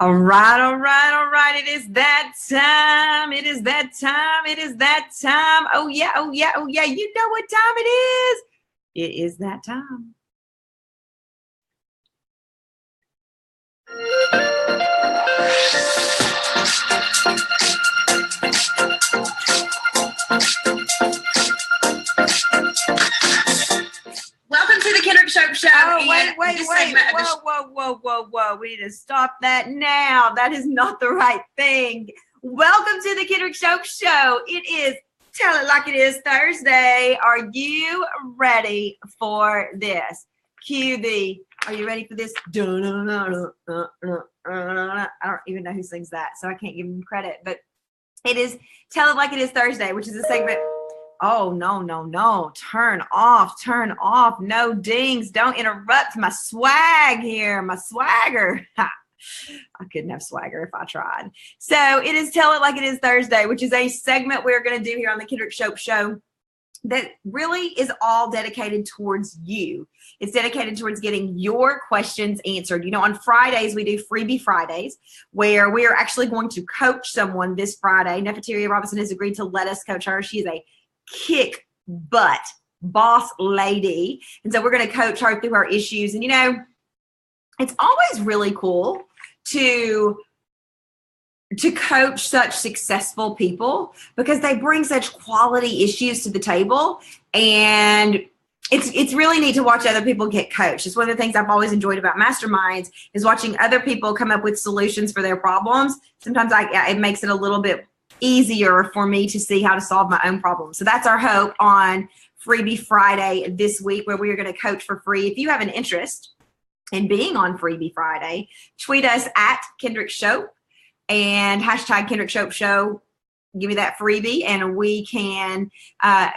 All right, all right, all right. It is that time. It is that time. It is that time. Oh, yeah, oh, yeah, oh, yeah. You know what time it is. It is that time. Welcome to the Kendrick Shope Show. Oh, wait. Whoa. We need to stop that now. That is not the right thing. Welcome to the Kendrick Shope Show. It is Tell It Like It Is Thursday. Are you ready for this? Are you ready for this? I don't even know who sings that, so I can't give him credit. But it is Tell It Like It Is Thursday, which is a segment. Oh, no. Turn off. No dings. Don't interrupt my swag here. My swagger. I couldn't have swagger if I tried. So it is Tell It Like It Is Thursday, which is a segment we're going to do here on the Kendrick Shope Show that really is all dedicated towards you. It's dedicated towards getting your questions answered. You know, on Fridays, we do Freebie Fridays, where we are actually going to coach someone this Friday. Nefertaria Robinson has agreed to let us coach her. She is a kick butt boss lady. And so we're going to coach her through her issues. And, you know, it's always really cool to coach such successful people because they bring such quality issues to the table. And it's really neat to watch other people get coached. It's one of the things I've always enjoyed about masterminds is watching other people come up with solutions for their problems. Sometimes it makes it a little bit easier for me to see how to solve my own problems. So that's our hope on Freebie Friday this week, where we are going to coach for free. If you have an interest in being on Freebie Friday, tweet us at Kendrick Shope and hashtag Kendrick Shope Show. Give me that freebie and we can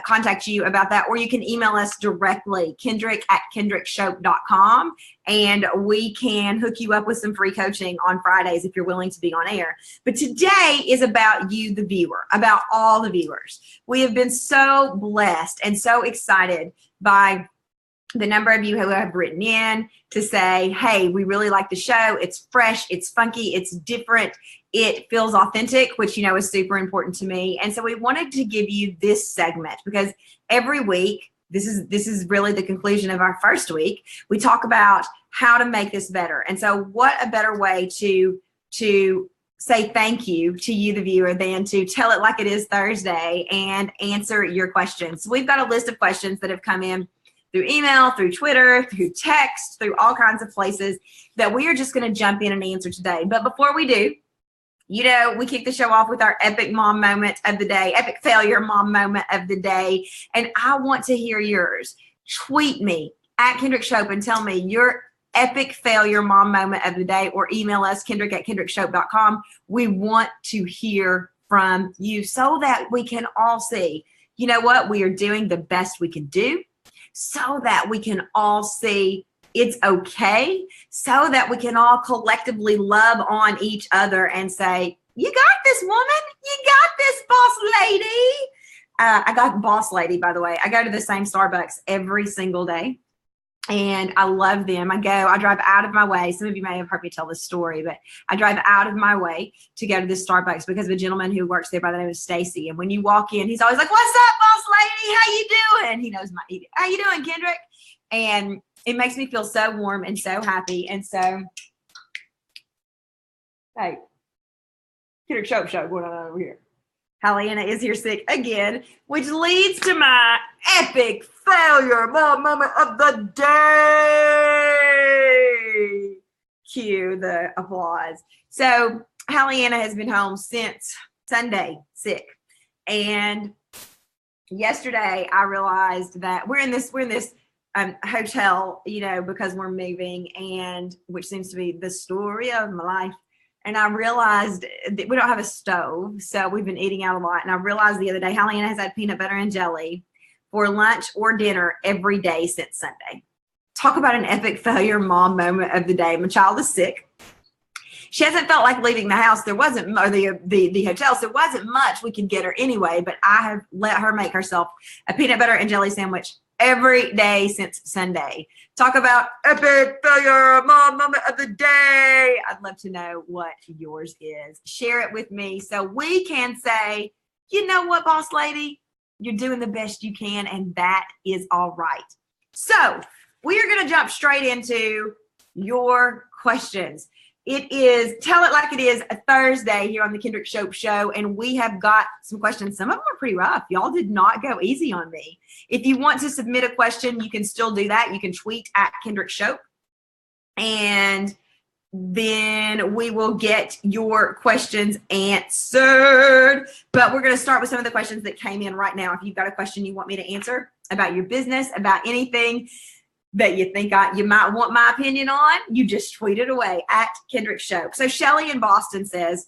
contact you about that. Or you can email us directly, kendrick@kendrickshope.com, and we can hook you up with some free coaching on Fridays if you're willing to be on air. But today is about you, the viewer, about all the viewers. We have been so blessed and so excited by the number of you who have written in to say, hey, we really like the show. It's fresh, it's funky, it's different, it feels authentic, which, you know, is super important to me. And so we wanted to give you this segment because every week, this is really the conclusion of our first week, we talk about how to make this better. And so what a better way to say thank you to you, the viewer, than to tell it like it is Thursday and answer your questions. So we've got a list of questions that have come in through email, through Twitter, through text, through all kinds of places that we are just going to jump in and answer today. But before we do, you know, we kick the show off with our epic mom moment of the day, epic failure mom moment of the day. And I want to hear yours. Tweet me at Kendrick Shope and tell me your epic failure mom moment of the day, or email us kendrick@kendrickshope.com. We want to hear from you so that we can all see, you know what, we are doing the best we can do, so that we can all see it's okay, so that we can all collectively love on each other and say, you got this, woman, you got this, boss lady. I got boss lady, by the way. I go to the same Starbucks every single day, and I love them. I drive out of my way. Some of you may have heard me tell this story, but I drive out of my way to go to this Starbucks because of a gentleman who works there by the name of Stacy. And when you walk in, he's always like, what's up, boss lady? How you doing? He knows how you doing, Kendrick? And it makes me feel so warm and so happy. And so, hey, Kendrick Shope Show going on over here. Halliana is here sick again, which leads to my epic failure moment of the day. Cue the applause. So Halliana has been home since Sunday, sick. And yesterday I realized that we're in this hotel, you know, because we're moving, and which seems to be the story of my life. And I realized that we don't have a stove, so we've been eating out a lot. And I realized the other day, Halliana has had peanut butter and jelly for lunch or dinner every day since Sunday. Talk about an epic failure mom moment of the day. My child is sick. She hasn't felt like leaving the house. There wasn't, or the hotel, so there wasn't much we could get her anyway, but I have let her make herself a peanut butter and jelly sandwich every day since Sunday. Talk about epic failure moment of the day. I'd love to know what yours is. Share it with me so we can say, you know what, boss lady, you're doing the best you can, and that is all right. So we are going to jump straight into your questions. It is Tell It Like It Is a Thursday here on the Kendrick Shope Show, and we have got some questions. Some of them are pretty rough. Y'all did not go easy on me. If you want to submit a question, you can still do that. You can tweet at Kendrick Shope, and then we will get your questions answered. But we're going to start with some of the questions that came in right now. If you've got a question you want me to answer about your business, about anything that you think you might want my opinion on, you just tweet it away at Kendrick Shope. So Shelly in Boston says,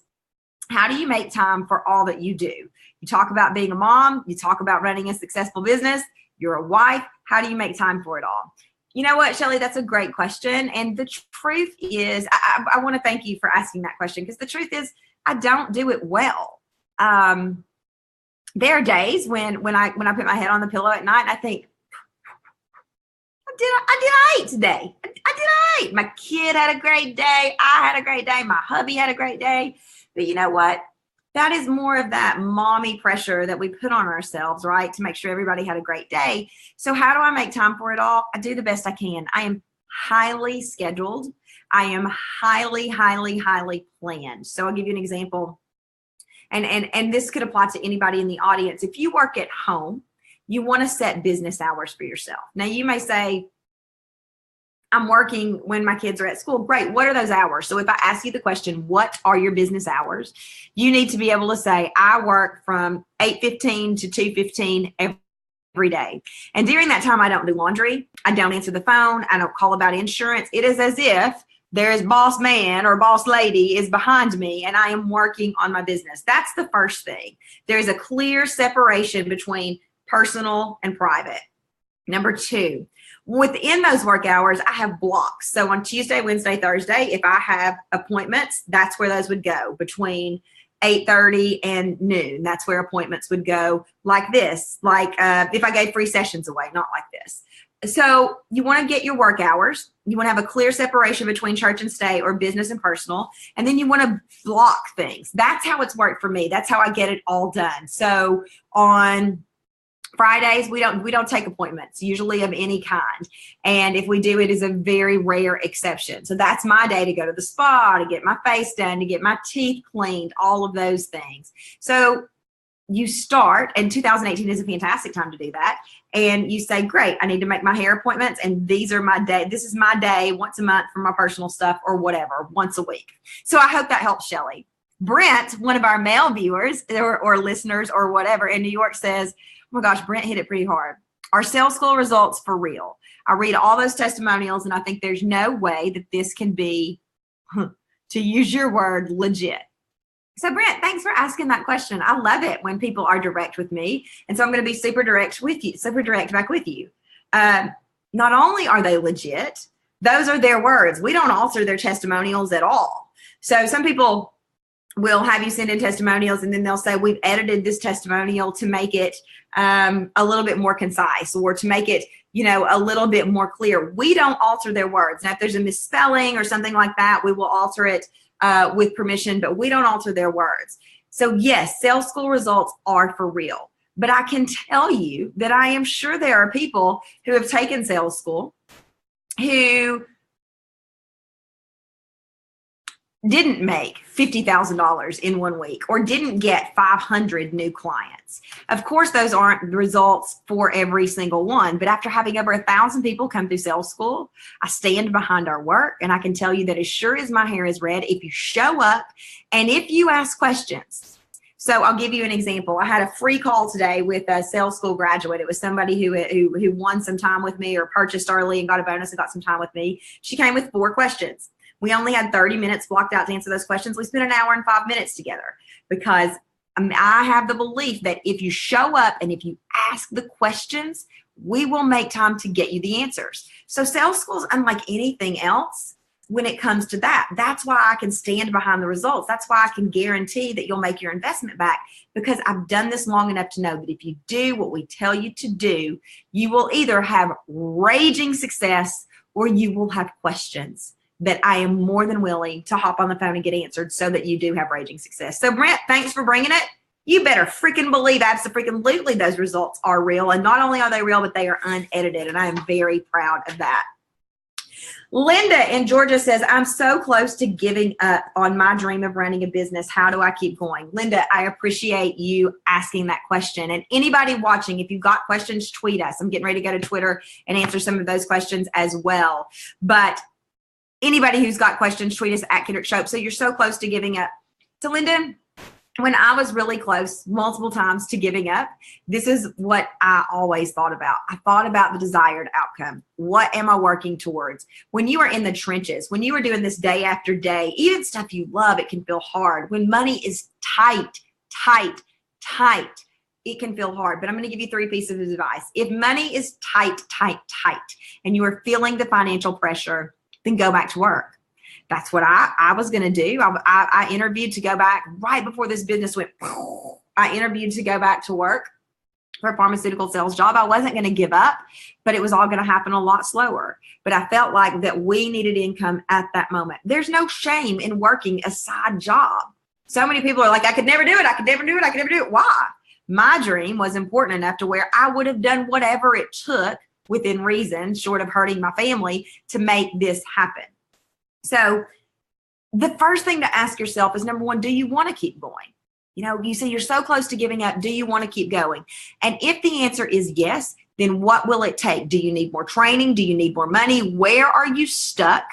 how do you make time for all that you do? You talk about being a mom, you talk about running a successful business, you're a wife. How do you make time for it all? You know what, Shelly, that's a great question. And the truth is, I want to thank you for asking that question, because the truth is I don't do it well. There are days when I put my head on the pillow at night and I think, I did all right today. I did all right. My kid had a great day. I had a great day. My hubby had a great day. But you know what? That is more of that mommy pressure that we put on ourselves, right? To make sure everybody had a great day. So how do I make time for it all? I do the best I can. I am highly scheduled. I am highly, highly, highly planned. So I'll give you an example. And this could apply to anybody in the audience. If you work at home, you want to set business hours for yourself. Now, you may say, I'm working when my kids are at school. Great. What are those hours? So if I ask you the question, what are your business hours? You need to be able to say, I work from 8:15 to 2:15 every day. And during that time, I don't do laundry. I don't answer the phone. I don't call about insurance. It is as if there is boss man or boss lady is behind me and I am working on my business. That's the first thing. There is a clear separation between personal and private. Number two, within those work hours, I have blocks. So on Tuesday, Wednesday, Thursday, if I have appointments, that's where those would go, between 8:30 and noon. That's where appointments would go, like this, like if I gave free sessions away, not like this. So you want to get your work hours. You want to have a clear separation between church and state or business and personal. And then you want to block things. That's how it's worked for me. That's how I get it all done. So on Fridays, we don't take appointments, usually of any kind. And if we do, it is a very rare exception. So that's my day to go to the spa, to get my face done, to get my teeth cleaned, all of those things. So you start, and 2018 is a fantastic time to do that. And you say, great, I need to make my hair appointments. And these are my day. This is my day once a month for my personal stuff or whatever, once a week. So I hope that helps, Shelly. Brent, one of our male viewers or listeners or whatever in New York says, oh my gosh, Brent hit it pretty hard. Are sales school results for real? I read all those testimonials and I think there's no way that this can be, to use your word, legit. So Brent, thanks for asking that question. I love it when people are direct with me. And so I'm going to be super direct back with you. Not only are they legit, those are their words. We don't alter their testimonials at all. So some people will have you send in testimonials and then they'll say, we've edited this testimonial to make it a little bit more concise or to make it, a little bit more clear. We don't alter their words. Now, if there's a misspelling or something like that, we will alter it with permission, but we don't alter their words. So yes, sales school results are for real. But I can tell you that I am sure there are people who have taken sales school who didn't make $50,000 in 1 week or didn't get 500 new clients. Of course, those aren't the results for every single one, but after having over 1,000 people come through sales school, I stand behind our work, and I can tell you that as sure as my hair is red, if you show up and if you ask questions. So I'll give you an example. I had a free call today with a sales school graduate. It was somebody who won some time with me or purchased early and got a bonus and got some time with me. She came with 4 questions. We only had 30 minutes blocked out to answer those questions. We spent an hour and 5 minutes together because I have the belief that if you show up and if you ask the questions, we will make time to get you the answers. So sales school is unlike anything else. when it comes to that. That's why I can stand behind the results. That's why I can guarantee that you'll make your investment back, because I've done this long enough to know that if you do what we tell you to do, you will either have raging success or you will have questions that I am more than willing to hop on the phone and get answered so that you do have raging success. So Brent, thanks for bringing it. You better freaking believe absolutely those results are real. And not only are they real, but they are unedited. And I am very proud of that. Linda in Georgia says, I'm so close to giving up on my dream of running a business. How do I keep going? Linda, I appreciate you asking that question. And anybody watching, if you've got questions, tweet us. I'm getting ready to go to Twitter and answer some of those questions as well. But anybody who's got questions, tweet us at Kendrick Shope. So you're so close to giving up. So Linda, when I was really close multiple times to giving up, this is what I always thought about. I thought about the desired outcome. What am I working towards? When you are in the trenches, when you are doing this day after day, even stuff you love, it can feel hard. When money is tight, it can feel hard. But I'm going to give you 3 pieces of advice. If money is tight, and you are feeling the financial pressure, then go back to work. That's what I was going to do. I interviewed to go back right before this business went. I interviewed to go back to work for a pharmaceutical sales job. I wasn't going to give up, but it was all going to happen a lot slower. But I felt like that we needed income at that moment. There's no shame in working a side job. So many people are like, I could never do it. Why? My dream was important enough to where I would have done whatever it took within reason, short of hurting my family, to make this happen. So the first thing to ask yourself is, number one, do you want to keep going? You know, you say you're so close to giving up. Do you want to keep going? And if the answer is yes, then what will it take? Do you need more training? Do you need more money? Where are you stuck?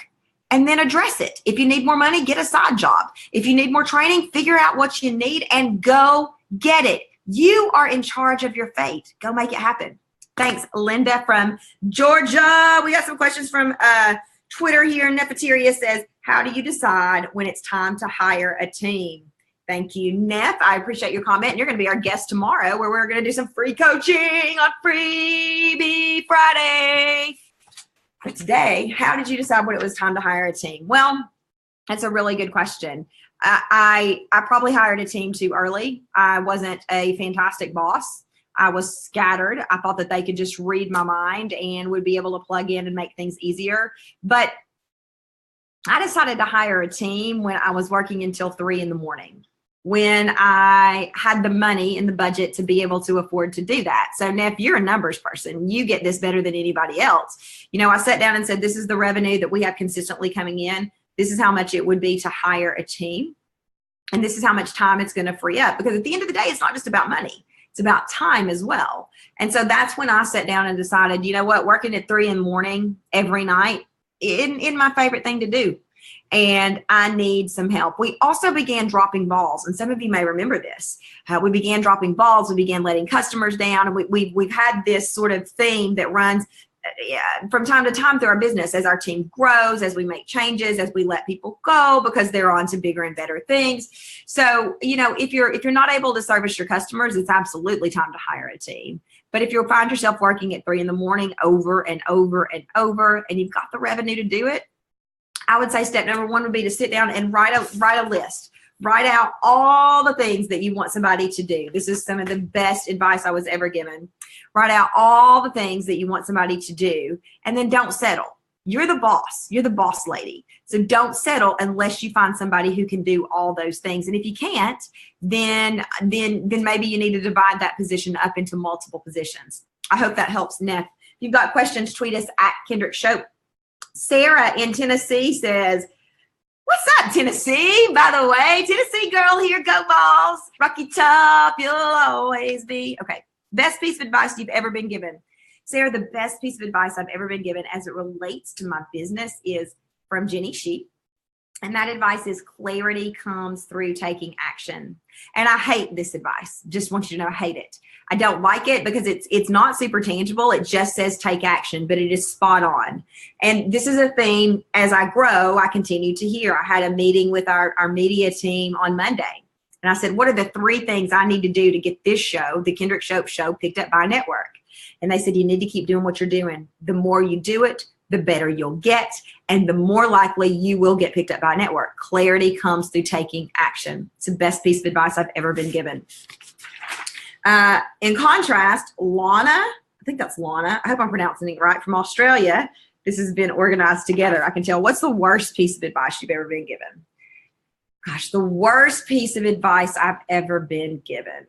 And then address it. If you need more money, get a side job. If you need more training, figure out what you need and go get it. You are in charge of your fate. Go make it happen. Thanks, Linda from Georgia. We got some questions from Twitter here. Nefertaria says, how do you decide when it's time to hire a team? Thank you, Neff. I appreciate your comment. You're going to be our guest tomorrow, where we're going to do some free coaching on Freebie Friday. But today, how did you decide when it was time to hire a team? Well, that's a really good question. I probably hired a team too early. I wasn't a fantastic boss. I was scattered. I thought that they could just read my mind and would be able to plug in and make things easier. But I decided to hire a team when I was working until 3 a.m, when I had the money in the budget to be able to afford to do that. So Neff, you're a numbers person. You get this better than anybody else. You know, I sat down and said, this is the revenue that we have consistently coming in. This is how much it would be to hire a team. And this is how much time it's going to free up. Because at the end of the day, it's not just about money. It's about time as well. And so that's when I sat down and decided, you know what, working at 3 a.m. every night isn't my favorite thing to do. And I need some help. We also began dropping balls. And some of you may remember this. We began dropping balls. We began letting customers down. And we've had this sort of theme that runs from time to time through our business as our team grows, as we make changes, as we let people go because they're on to bigger and better things. So, you know, if you're not able to service your customers, it's absolutely time to hire a team. But if you find yourself working at 3 a.m. over and over and over, and you've got the revenue to do it, I would say step number 1 would be to sit down and write a list. Write out all the things that you want somebody to do. This is some of the best advice I was ever given. Write out all the things that you want somebody to do, and then don't settle. You're the boss. You're the boss lady. So don't settle unless you find somebody who can do all those things. And if you can't, then maybe you need to divide that position up into multiple positions. I hope that helps, Neff. If you've got questions, tweet us at Kendrick Shope. Sarah in Tennessee says, what's up, Tennessee? By the way, Tennessee girl here, go balls. Rocky Top, you'll always be. Okay, best piece of advice you've ever been given. Sarah, the best piece of advice I've ever been given as it relates to my business is from Jenny Sheep. And that advice is clarity comes through taking action. And I hate this advice. Just want you to know I hate it. I don't like it because it's not super tangible. It just says take action, but it is spot on. And this is a theme as I grow, I continue to hear. I had a meeting with our media team on Monday. And I said, what are the 3 things I need to do to get this show, the Kendrick Shope Show, picked up by a network? And they said, you need to keep doing what you're doing. The more you do it, the better you'll get, and the more likely you will get picked up by a network. Clarity comes through taking action. It's the best piece of advice I've ever been given. In contrast, Lana, I think that's Lana, I hope I'm pronouncing it right, from Australia. This has been organized together. I can tell. What's the worst piece of advice you've ever been given? Gosh, the worst piece of advice I've ever been given.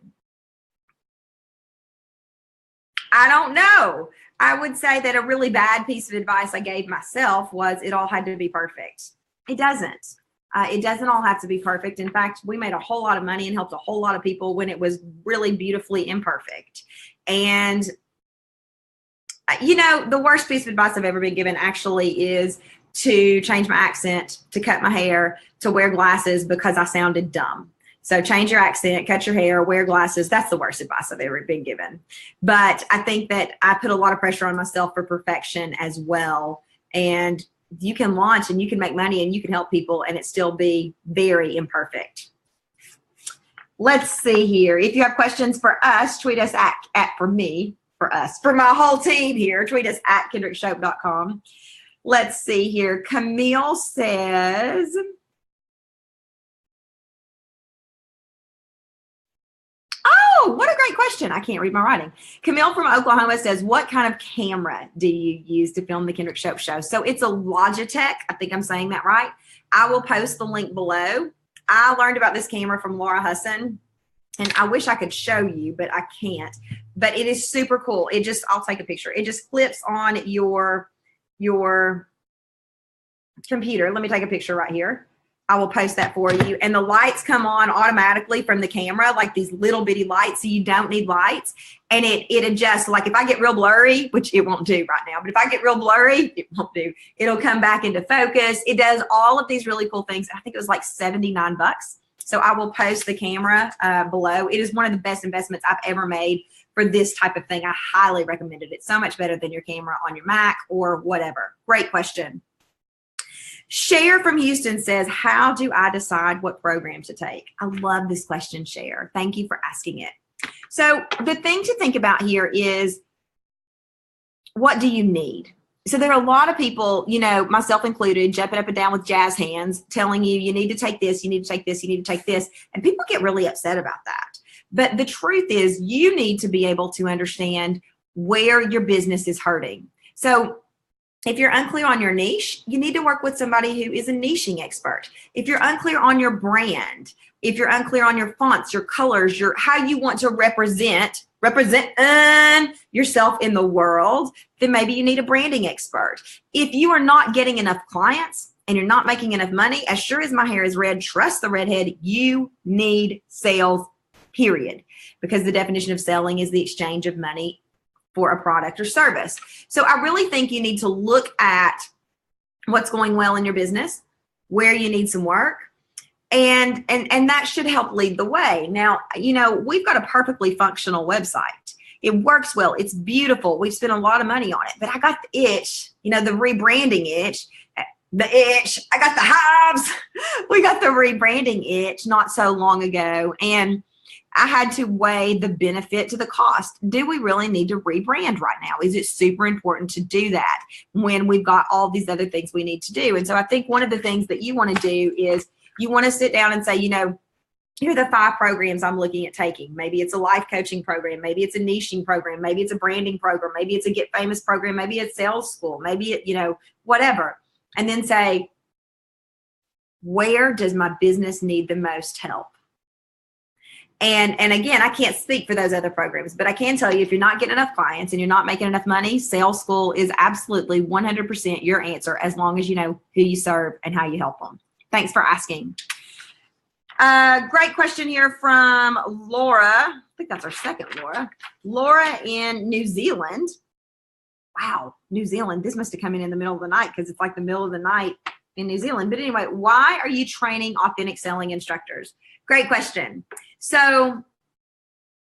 I don't know. I would say that a really bad piece of advice I gave myself was it all had to be perfect. It doesn't. It doesn't all have to be perfect. In fact, we made a whole lot of money and helped a whole lot of people when it was really beautifully imperfect. And, you know, the worst piece of advice I've ever been given actually is to change my accent, to cut my hair, to wear glasses because I sounded dumb. So change your accent, cut your hair, wear glasses. That's the worst advice I've ever been given. But I think that I put a lot of pressure on myself for perfection as well. And you can launch and you can make money and you can help people and it still be very imperfect. Let's see here. If you have questions for us, tweet us for my whole team here, tweet us at kendrickshope.com. Let's see here. Camille says, oh, what a great question. I can't read my writing. Camille from Oklahoma says, what kind of camera do you use to film the Kendrick Shope Show? So it's a Logitech. I think I'm saying that right. I will post the link below. I learned about this camera from Laura Husson, and I wish I could show you, but I can't. But it is super cool. I'll take a picture. It just flips on your computer. Let me take a picture right here. I will post that for you. And the lights come on automatically from the camera, like these little bitty lights, so you don't need lights. And it adjusts, like if I get real blurry, which it won't do right now, but if I get real blurry, it won't do. It'll come back into focus. It does all of these really cool things. I think it was like $79. So I will post the camera below. It is one of the best investments I've ever made for this type of thing. I highly recommend it. It's so much better than your camera on your Mac or whatever. Great question. Cher from Houston says, how do I decide what program to take? I love this question, Cher. Thank you for asking it. So the thing to think about here is, what do you need? So there are a lot of people, you know, myself included, jumping up and down with jazz hands, telling you, you need to take this, you need to take this, you need to take this. And people get really upset about that. But the truth is, you need to be able to understand where your business is hurting. So if you're unclear on your niche, you need to work with somebody who is a niching expert. If you're unclear on your brand, if you're unclear on your fonts, your colors, how you want to represent yourself in the world, then maybe you need a branding expert. If you are not getting enough clients and you're not making enough money, as sure as my hair is red, trust the redhead, you need sales, period. Because the definition of selling is the exchange of money for a product or service. So I really think you need to look at what's going well in your business, where you need some work, and that should help lead the way. Now, you know, we've got a perfectly functional website. It works well. It's beautiful. We've spent a lot of money on it, but I got the itch, you know, the rebranding itch, I got the hives. We got the rebranding itch not so long ago. And I had to weigh the benefit to the cost. Do we really need to rebrand right now? Is it super important to do that when we've got all these other things we need to do? And so I think one of the things that you want to do is you want to sit down and say, you know, here are the 5 programs I'm looking at taking. Maybe it's a life coaching program. Maybe it's a niching program. Maybe it's a branding program. Maybe it's a get famous program. Maybe it's sales school. Maybe it, you know, whatever. And then say, where does my business need the most help? And again, I can't speak for those other programs, but I can tell you, if you're not getting enough clients and you're not making enough money, sales school is absolutely 100% your answer, as long as you know who you serve and how you help them. Thanks for asking. Great question here from Laura. I think that's our second Laura. Laura in New Zealand. Wow, New Zealand. This must have come in the middle of the night, because it's like the middle of the night in New Zealand. But anyway, why are you training authentic selling instructors? Great question. So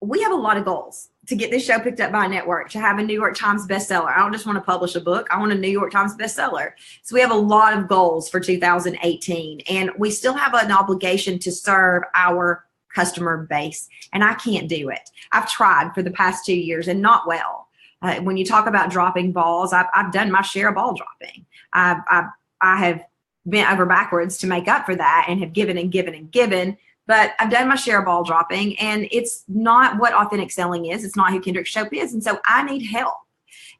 we have a lot of goals to get this show picked up by a network, to have a New York Times bestseller. I don't just want to publish a book. I want a New York Times bestseller. So we have a lot of goals for 2018, and we still have an obligation to serve our customer base, and I can't do it. I've tried for the past 2 years and not well. When you talk about dropping balls, I've done my share of ball dropping. I have bent over backwards to make up for that and have given and given and given. But I've done my share of ball dropping, and it's not what authentic selling is. It's not who Kendrick Shope is. And so I need help.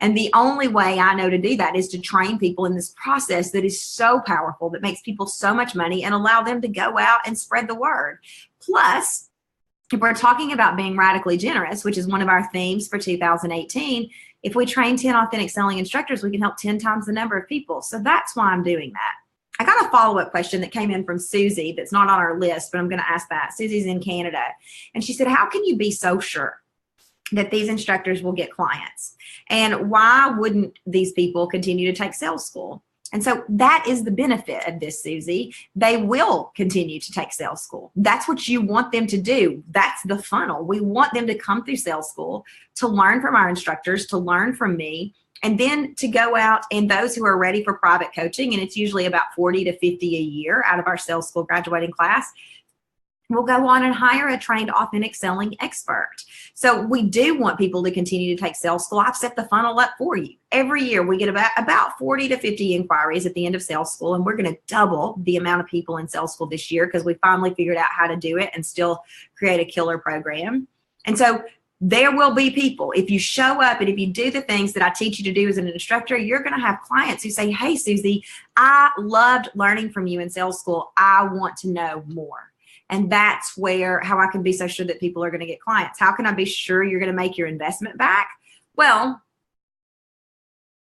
And the only way I know to do that is to train people in this process that is so powerful, that makes people so much money, and allow them to go out and spread the word. Plus, if we're talking about being radically generous, which is one of our themes for 2018, if we train 10 authentic selling instructors, we can help 10 times the number of people. So that's why I'm doing that. I got a follow-up question that came in from Susie that's not on our list, but I'm going to ask that. Susie's in Canada. And she said, how can you be so sure that these instructors will get clients? And why wouldn't these people continue to take sales school? And so that is the benefit of this, Susie. They will continue to take sales school. That's what you want them to do. That's the funnel. We want them to come through sales school, to learn from our instructors, to learn from me, and then to go out, and those who are ready for private coaching, and it's usually about 40 to 50 a year out of our sales school graduating class, we'll go on and hire a trained authentic selling expert. So we do want people to continue to take sales school. I've set the funnel up for you. Every year we get about 40 to 50 inquiries at the end of sales school, and we're going to double the amount of people in sales school this year because we finally figured out how to do it and still create a killer program. And so there will be people, if you show up and if you do the things that I teach you to do as an instructor, you're going to have clients who say, hey, Susie, I loved learning from you in sales school. I want to know more. And that's how I can be so sure that people are going to get clients. How can I be sure you're going to make your investment back? Well,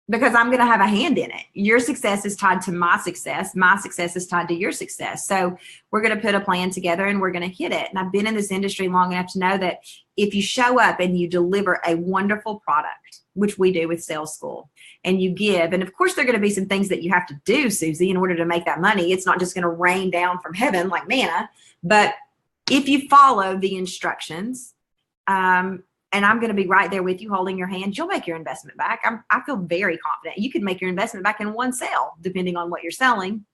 because I'm going to have a hand in it. Your success is tied to my success. My success is tied to your success. So we're going to put a plan together and we're going to hit it. And I've been in this industry long enough to know that if you show up and you deliver a wonderful product, which we do with Sales School, and you give, and of course there are going to be some things that you have to do, Susie, in order to make that money. It's not just going to rain down from heaven like manna, but if you follow the instructions, and I'm going to be right there with you holding your hand, you'll make your investment back. I feel very confident. You could make your investment back in one sale, depending on what you're selling.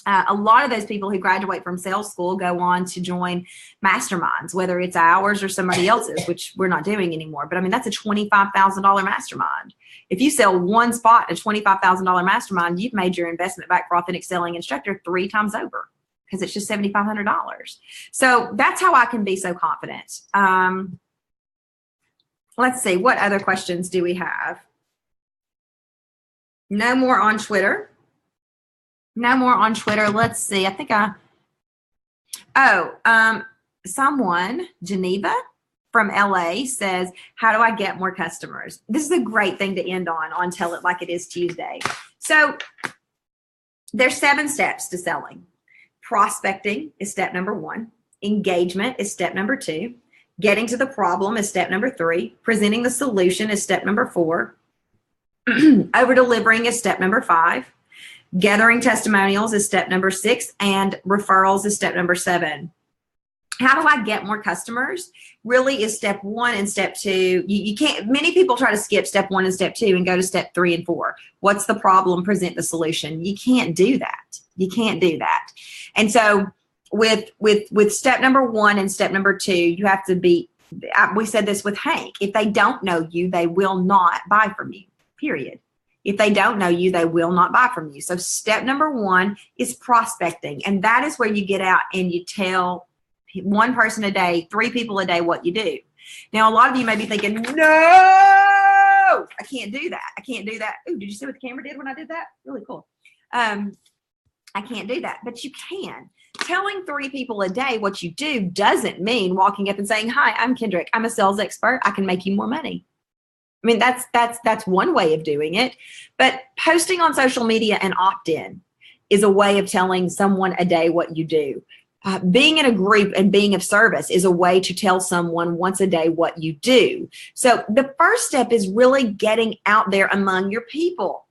A lot of those people who graduate from sales school go on to join masterminds, whether it's ours or somebody else's, which we're not doing anymore. But I mean, that's a $25,000 mastermind. If you sell one spot, a $25,000 mastermind, you've made your investment back for authentic selling instructor 3 times over, because it's just $7,500. So that's how I can be so confident. Let's see, what other questions do we have? No more on Twitter. No more on Twitter. Let's see. I think someone, Geneva from LA, says, how do I get more customers? This is a great thing to end on Tell It Like It Is Tuesday. So there's 7 steps to selling. Prospecting is step number 1. Engagement is step number 2. Getting to the problem is step number 3. Presenting the solution is step number 4. Over-delivering is step number 5. Gathering testimonials is step number 6. And referrals is step number 7. How do I get more customers? Really is step 1 and step 2. You can't, many people try to skip step 1 and step 2 and go to step 3 and 4. What's the problem? Present the solution. You can't do that. You can't do that. And so with step number 1 and step number 2, you have to be, we said this with Hank, if they don't know you, they will not buy from you, period. If they don't know you, they will not buy from you. So step number 1 is prospecting. And that is where you get out and you tell 1 person a day, 3 people a day what you do. Now, a lot of you may be thinking, no, I can't do that. I can't do that. Ooh, did you see what the camera did when I did that? Really cool. I can't do that, but you can. Telling 3 people a day what you do doesn't mean walking up and saying, hi, I'm Kendrick. I'm a sales expert. I can make you more money. I mean, that's one way of doing it. But posting on social media and opt-in is a way of telling someone a day what you do. Being in a group and being of service is a way to tell someone once a day what you do. So the first step is really getting out there among your people.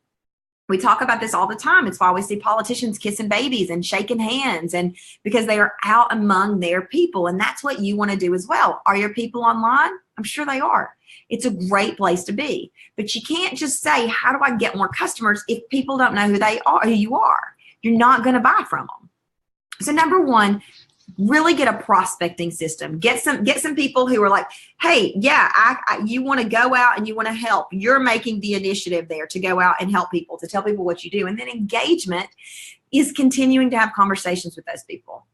We talk about this all the time. It's why we see politicians kissing babies and shaking hands, and because they are out among their people. And that's what you want to do as well. Are your people online? I'm sure they are. It's a great place to be. But you can't just say, how do I get more customers if people don't know who they are, who you are? You're not going to buy from them. So number 1, really get a prospecting system. Get some people who are like, hey, yeah, you want to go out and you want to help. You're making the initiative there to go out and help people, to tell people what you do. And then engagement is continuing to have conversations with those people.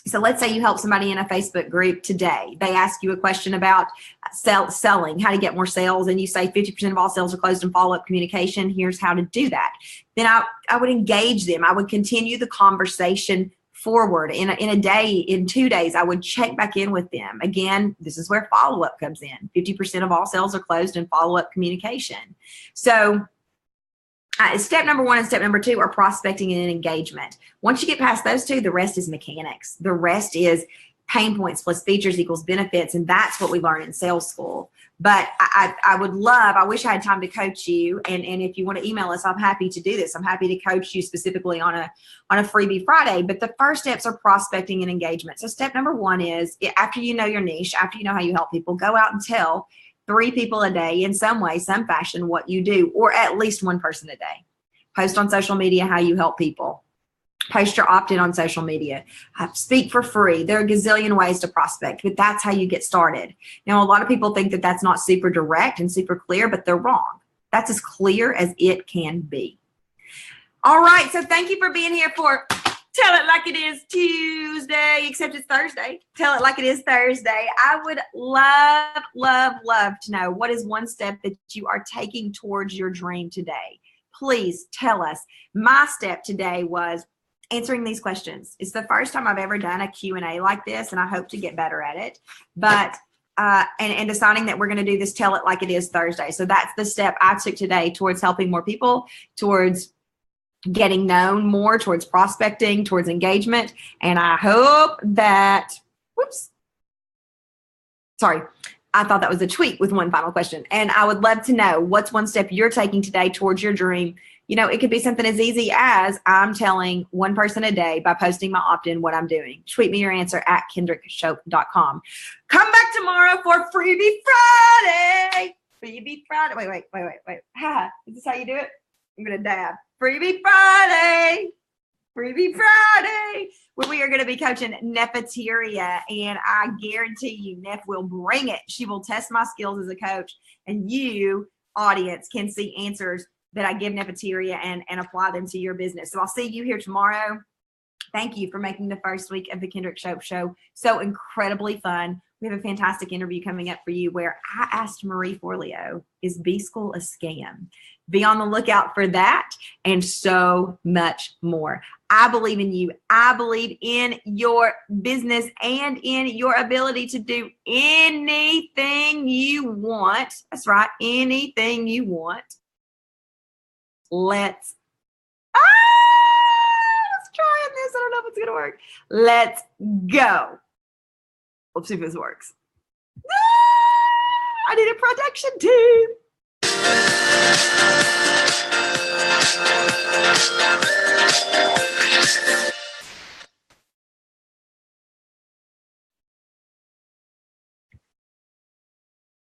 So let's say you help somebody in a Facebook group today. They ask you a question about selling, how to get more sales, and you say 50% of all sales are closed in follow-up communication. Here's how to do that. Then I would engage them. I would continue the conversation forward. In a day, in 2 days, I would check back in with them. Again, this is where follow-up comes in. 50% of all sales are closed in follow-up communication. So step number 1 and step number 2 are prospecting and engagement. Once you get past those two, the rest is mechanics. The rest is pain points plus features equals benefits, and that's what we learn in sales school. But I wish I had time to coach you, and if you want to email us, I'm happy to do this. I'm happy to coach you specifically on a freebie Friday. But the first steps are prospecting and engagement. So step number 1 is, after you know your niche, after you know how you help people, go out and tell 3 people a day in some way, some fashion, what you do, or at least 1 person a day. Post on social media how you help people. Post your opt-in on social media. Speak for free. There are a gazillion ways to prospect, but that's how you get started. Now, a lot of people think that that's not super direct and super clear, but they're wrong. That's as clear as it can be. All right, so thank you for being here for Tell It Like It Is Tuesday, except it's Thursday. Tell It Like It Is Thursday. I would love, love, love to know, what is 1 step that you are taking towards your dream today? Please tell us. My step today was answering these questions. It's the first time I've ever done a Q&A like this, and I hope to get better at it. But and deciding that we're going to do this Tell It Like It Is Thursday. So that's the step I took today towards helping more people, towards getting known more, towards prospecting, towards engagement. And I hope that, I thought that was a tweet with 1 final question. And I would love to know, what's 1 step you're taking today towards your dream? You know, it could be something as easy as, I'm telling 1 person a day by posting my opt-in what I'm doing. Tweet me your answer at kendrickshope.com. Come back tomorrow for Freebie Friday. Freebie Friday. Wait. Is this how you do it? I'm going to dab. Freebie Friday. Freebie Friday, where we are going to be coaching Neferteria, and I guarantee you Nef will bring it. She will test my skills as a coach, and you, audience, can see answers that I give Neferteria and apply them to your business. So I'll see you here tomorrow. Thank you for making the first week of the Kendrick Shope Show so incredibly fun. We have a fantastic interview coming up for you where I asked Marie Forleo, is B-School a scam? Be on the lookout for that and so much more. I believe in you. I believe in your business and in your ability to do anything you want. That's right, anything you want. Let's try this. I don't know if it's going to work. Let's go. Let's see if this works. I need a production team.